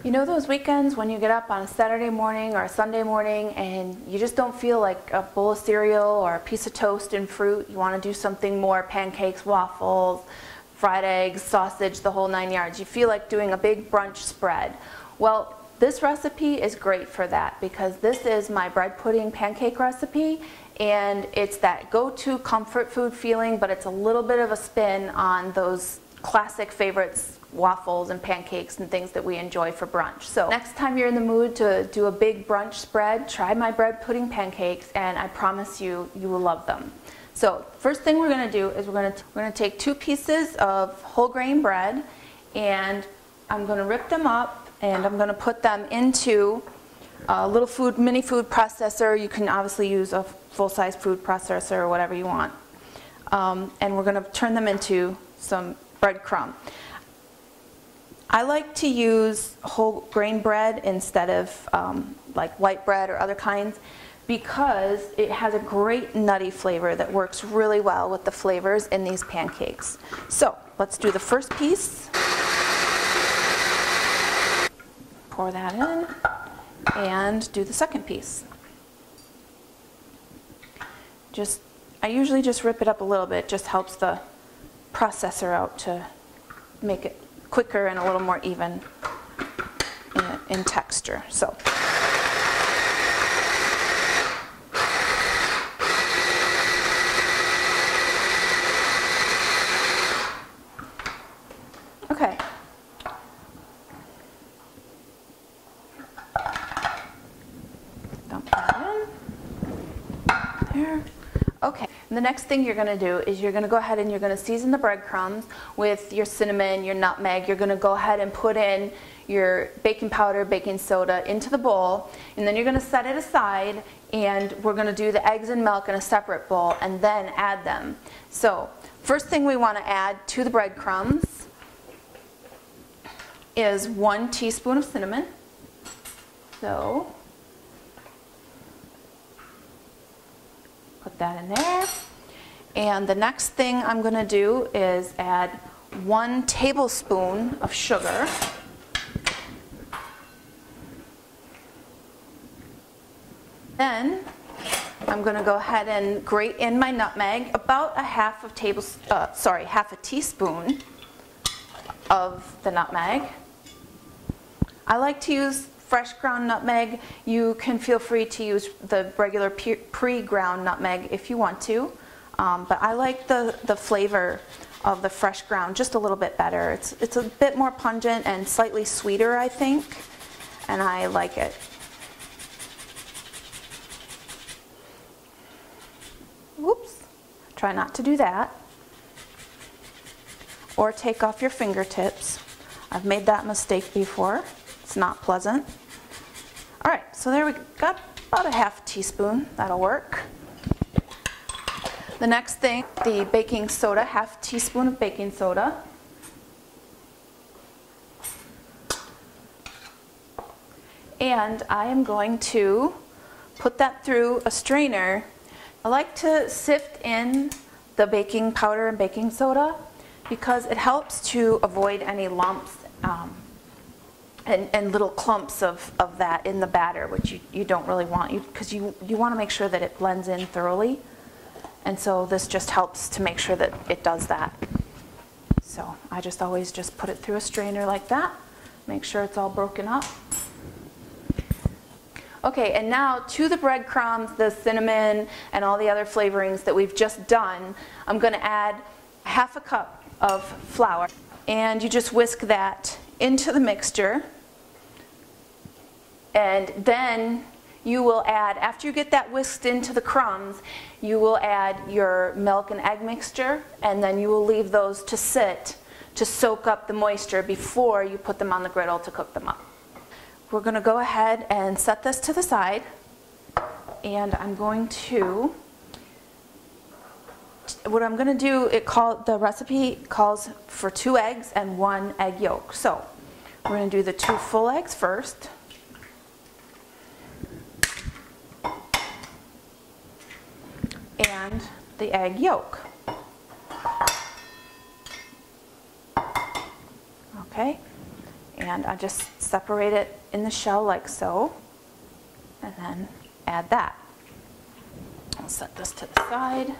You know those weekends when you get up on a Saturday morning or a Sunday morning and you just don't feel like a bowl of cereal or a piece of toast and fruit? You want to do something more, pancakes, waffles, fried eggs, sausage, the whole 9 yards. You feel like doing a big brunch spread. Well, this recipe is great for that because this is my bread pudding pancake recipe, and it's that go-to comfort food feeling, but it's a little bit of a spin on those classic favorites, waffles and pancakes and things that we enjoy for brunch. So next time you're in the mood to do a big brunch spread, try my bread pudding pancakes, and I promise you, you will love them. So first thing we're going to do is we're going to take 2 pieces of whole grain bread, and I'm going to rip them up and I'm going to put them into a little mini food processor. You can obviously use a full-size food processor or whatever you want. And we're going to turn them into some breadcrumb. I like to use whole grain bread instead of like white bread or other kinds because it has a great nutty flavor that works really well with the flavors in these pancakes. So let's do the first piece. Pour that in and do the second piece. I usually just rip it up a little bit, just helps the processor out to make it quicker and a little more even in texture. So okay. Dump that in there. Okay, and the next thing you're going to do is you're going to go ahead and you're going to season the breadcrumbs with your cinnamon, your nutmeg. You're going to go ahead and put in your baking powder, baking soda into the bowl, and then you're going to set it aside, and we're going to do the eggs and milk in a separate bowl and then add them. So first thing we want to add to the breadcrumbs is 1 teaspoon of cinnamon. So put that in there. And the next thing I'm going to do is add 1 tablespoon of sugar. Then I'm going to go ahead and grate in my nutmeg, about a half a teaspoon of the nutmeg. I like to use fresh ground nutmeg. You can feel free to use the regular pre-ground nutmeg if you want to, but I like the flavor of the fresh ground just a little bit better. It's a bit more pungent and slightly sweeter, I think, and I like it. Whoops, try not to do that, or take off your fingertips. I've made that mistake before. It's not pleasant. All right, so there we got about a half teaspoon. That'll work. The next thing, the baking soda, half teaspoon of baking soda. And I am going to put that through a strainer. I like to sift in the baking powder and baking soda because it helps to avoid any lumps and little clumps of that in the batter, which you don't really want, because you want to make sure that it blends in thoroughly. And so this just helps to make sure that it does that. So I just always just put it through a strainer like that, make sure it's all broken up. Okay, and now to the breadcrumbs, the cinnamon, and all the other flavorings that we've just done, I'm going to add half a cup of flour. And you just whisk that into the mixture. And then you will add, after you get that whisked into the crumbs, you will add your milk and egg mixture, and then you will leave those to sit to soak up the moisture before you put them on the griddle to cook them up. We're going to go ahead and set this to the side, and I'm going to, what I'm going to do, the recipe calls for 2 eggs and 1 egg yolk. So we're going to do the 2 full eggs first. And the egg yolk. Okay, And I just separate it in the shell like so, and then add that. I'll set this to the side.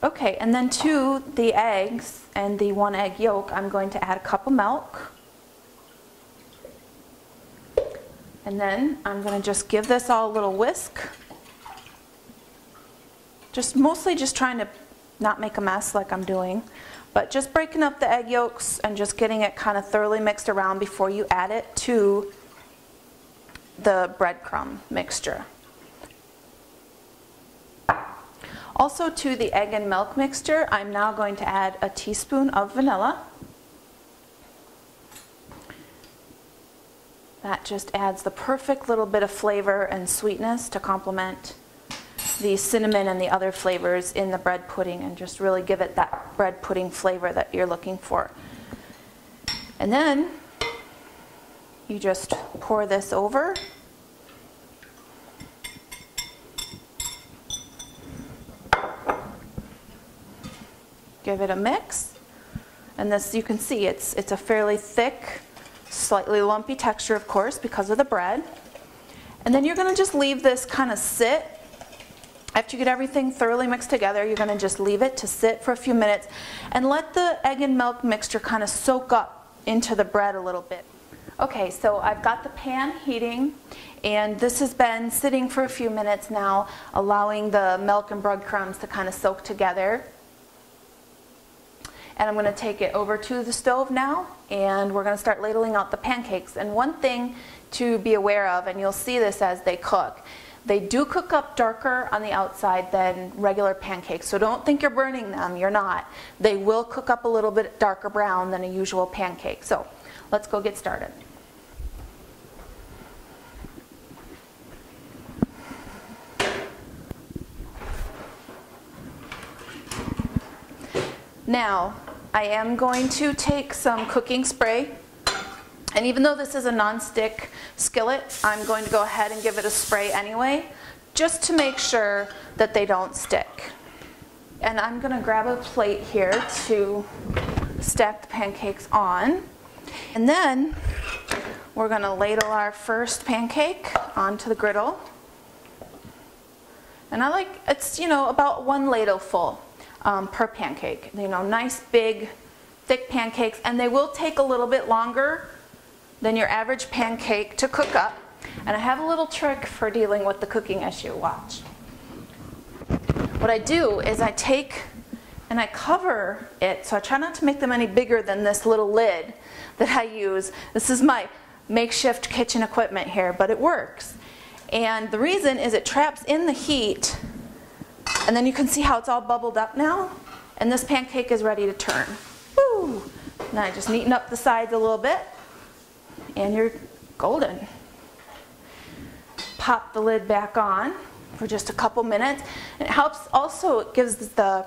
Okay, and then to the eggs and the 1 egg yolk, I'm going to add a cup of milk. And then I'm going to just give this all a little whisk. Mostly just trying to not make a mess like I'm doing, but just breaking up the egg yolks and just getting it kind of thoroughly mixed around before you add it to the breadcrumb mixture. Also, to the egg and milk mixture, I'm now going to add a teaspoon of vanilla. That just adds the perfect little bit of flavor and sweetness to complement the cinnamon and the other flavors in the bread pudding, and just really give it that bread pudding flavor that you're looking for. And then you just pour this over. Give it a mix, and this, you can see it's a fairly thick, slightly lumpy texture, of course, because of the bread. And then you're going to just leave this kind of sit. After you get everything thoroughly mixed together, you're going to just leave it to sit for a few minutes and let the egg and milk mixture kind of soak up into the bread a little bit. Okay, so I've got the pan heating, and this has been sitting for a few minutes now, allowing the milk and breadcrumbs to kind of soak together. And I'm going to take it over to the stove now, and we're going to start ladling out the pancakes. And one thing to be aware of, and you'll see this as they cook, they do cook up darker on the outside than regular pancakes. So don't think you're burning them, you're not. They will cook up a little bit darker brown than a usual pancake. So let's go get started. Now, I am going to take some cooking spray, and even though this is a non-stick skillet, I'm going to go ahead and give it a spray anyway, just to make sure that they don't stick. And I'm going to grab a plate here to stack the pancakes on, and then we're going to ladle our first pancake onto the griddle. And I like, it's, you know, about 1 ladle full. Per pancake. You know, nice big thick pancakes, and they will take a little bit longer than your average pancake to cook up. And I have a little trick for dealing with the cooking issue. Watch. What I do is I take and I cover it, so I try not to make them any bigger than this little lid that I use. This is my makeshift kitchen equipment here, but it works. And the reason is it traps in the heat. And then you can see how it's all bubbled up now, and this pancake is ready to turn. Woo! Now I just neaten up the sides a little bit, and you're golden. Pop the lid back on for just a couple minutes, and it helps also, it gives the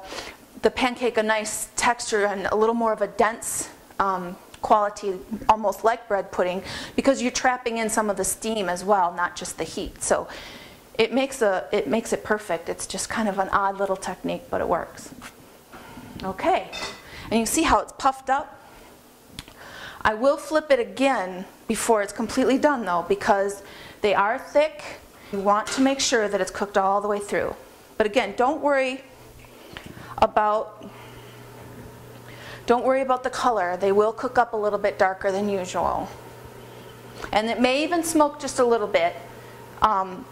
pancake a nice texture and a little more of a dense quality, almost like bread pudding, because you're trapping in some of the steam as well, not just the heat. So it makes it perfect. It's just kind of an odd little technique, but it works. Okay, and you see how it's puffed up? I will flip it again before it's completely done though, because they are thick. You want to make sure that it's cooked all the way through. But again, don't worry about the color. They will cook up a little bit darker than usual. And it may even smoke just a little bit.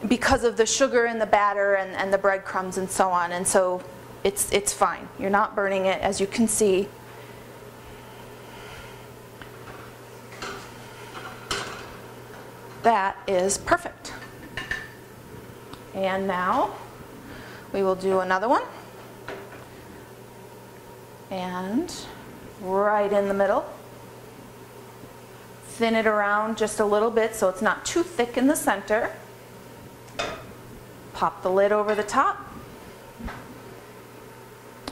Because of the sugar in the batter and the breadcrumbs and so on, and so it's fine. You're not burning it, as you can see. That is perfect. And now we will do another one, and right in the middle. Thin it around just a little bit so it's not too thick in the center. Pop the lid over the top,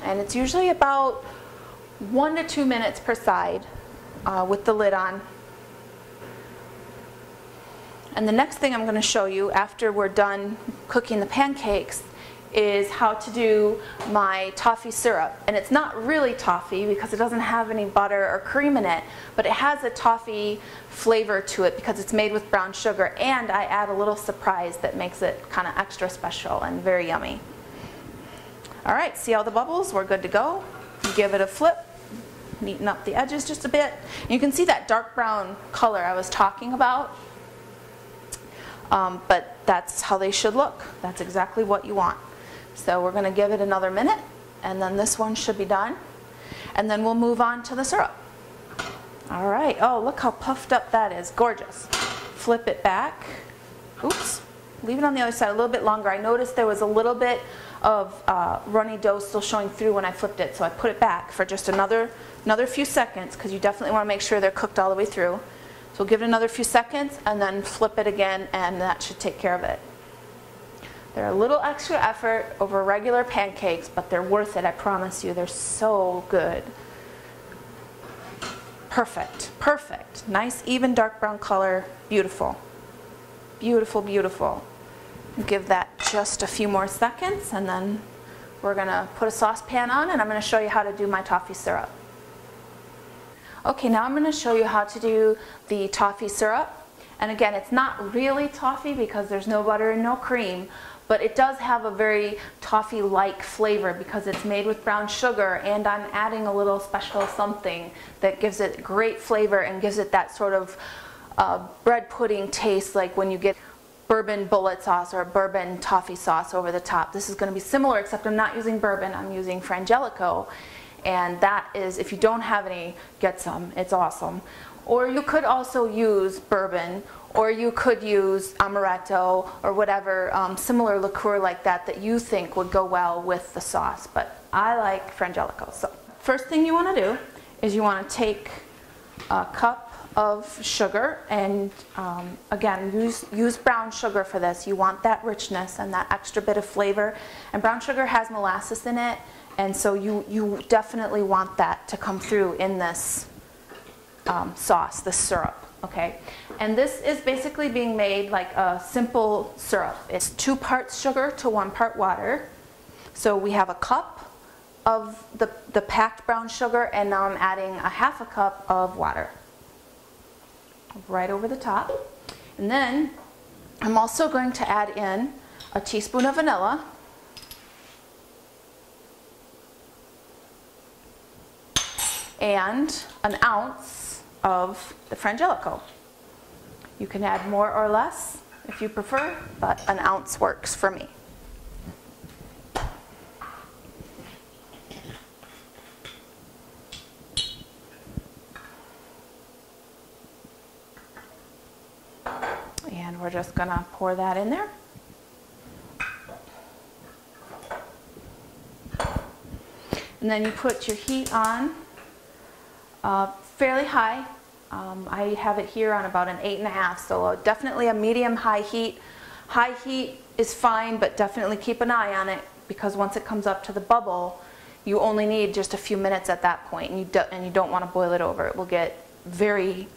and it's usually about 1 to 2 minutes per side with the lid on. And the next thing I'm going to show you after we're done cooking the pancakes is how to do my toffee syrup. And it's not really toffee because it doesn't have any butter or cream in it, but it has a toffee flavor to it because it's made with brown sugar, and I add a little surprise that makes it kind of extra special and very yummy. All right, see all the bubbles? We're good to go. Give it a flip, neaten up the edges just a bit. And you can see that dark brown color I was talking about. But that's how they should look. That's exactly what you want. So we're going to give it another minute, and then this one should be done. And then we'll move on to the syrup. All right. Oh, look how puffed up that is. Gorgeous. Flip it back. Oops. Leave it on the other side a little bit longer. I noticed there was a little bit of runny dough still showing through when I flipped it, so I put it back for just another few seconds, because you definitely want to make sure they're cooked all the way through. So we'll give it another few seconds and then flip it again, and that should take care of it. They're a little extra effort over regular pancakes, but they're worth it, I promise you. They're so good. Perfect, perfect. Nice, even dark brown color. Beautiful. Beautiful, beautiful. Give that just a few more seconds, and then we're going to put a saucepan on, and I'm going to show you how to do my toffee syrup. Okay, now I'm going to show you how to do the toffee syrup. And again, it's not really toffee because there's no butter and no cream, but it does have a very toffee-like flavor because it's made with brown sugar, and I'm adding a little special something that gives it great flavor and gives it that sort of bread pudding taste, like when you get bourbon bullet sauce or bourbon toffee sauce over the top. This is going to be similar, except I'm not using bourbon, I'm using Frangelico. And that is, if you don't have any, get some. It's awesome. Or you could also use bourbon, or you could use amaretto or whatever similar liqueur like that that you think would go well with the sauce. But I like Frangelico. So first thing you want to do is you want to take a cup of sugar, and again, use brown sugar for this. You want that richness and that extra bit of flavor. And brown sugar has molasses in it, and so you definitely want that to come through in this sauce, this syrup, okay? And this is basically being made like a simple syrup. It's 2 parts sugar to 1 part water. So we have a cup of the packed brown sugar, and now I'm adding a 1/2 cup of water right over the top. And then I'm also going to add in a teaspoon of vanilla, and an ounce of the Frangelico. You can add more or less if you prefer, but an ounce works for me. And we're just going to pour that in there. And then you put your heat on fairly high. I have it here on about an 8.5, so definitely a medium-high heat. High heat is fine, but definitely keep an eye on it, because once it comes up to the bubble, you only need just a few minutes at that point, and you don't want to boil it over. It will get very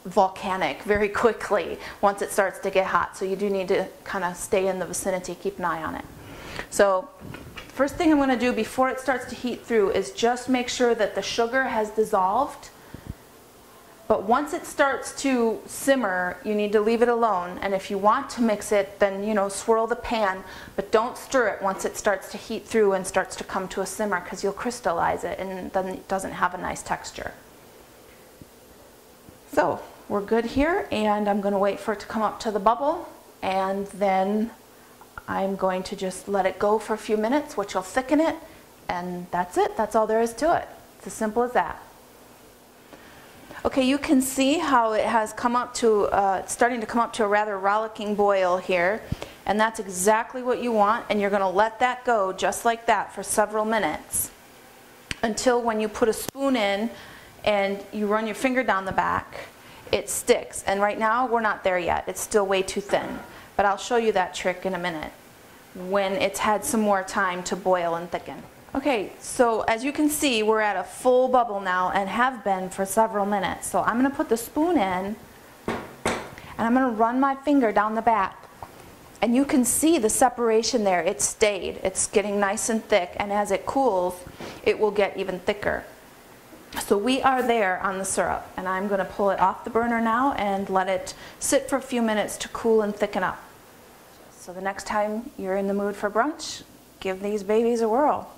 volcanic very quickly once it starts to get hot, so you do need to kind of stay in the vicinity, keep an eye on it. So first thing I'm going to do before it starts to heat through is just make sure that the sugar has dissolved. But once it starts to simmer, you need to leave it alone. And if you want to mix it, then, you know, swirl the pan, but don't stir it once it starts to heat through and starts to come to a simmer, because you'll crystallize it and then it doesn't have a nice texture. So we're good here, and I'm going to wait for it to come up to the bubble, and then I'm going to just let it go for a few minutes, which will thicken it, and that's it. That's all there is to it. It's as simple as that. Okay, you can see how it has come up to, it's starting to come up to a rather rollicking boil here, and that's exactly what you want, and you're going to let that go just like that for several minutes until when you put a spoon in and you run your finger down the back, it sticks. And right now we're not there yet. It's still way too thin. But I'll show you that trick in a minute when it's had some more time to boil and thicken. Okay, so as you can see, we're at a full bubble now and have been for several minutes. So I'm going to put the spoon in, and I'm going to run my finger down the back. And you can see the separation there. It stayed. It's getting nice and thick, and as it cools, it will get even thicker. So we are there on the syrup, and I'm going to pull it off the burner now and let it sit for a few minutes to cool and thicken up. So the next time you're in the mood for brunch, give these babies a whirl.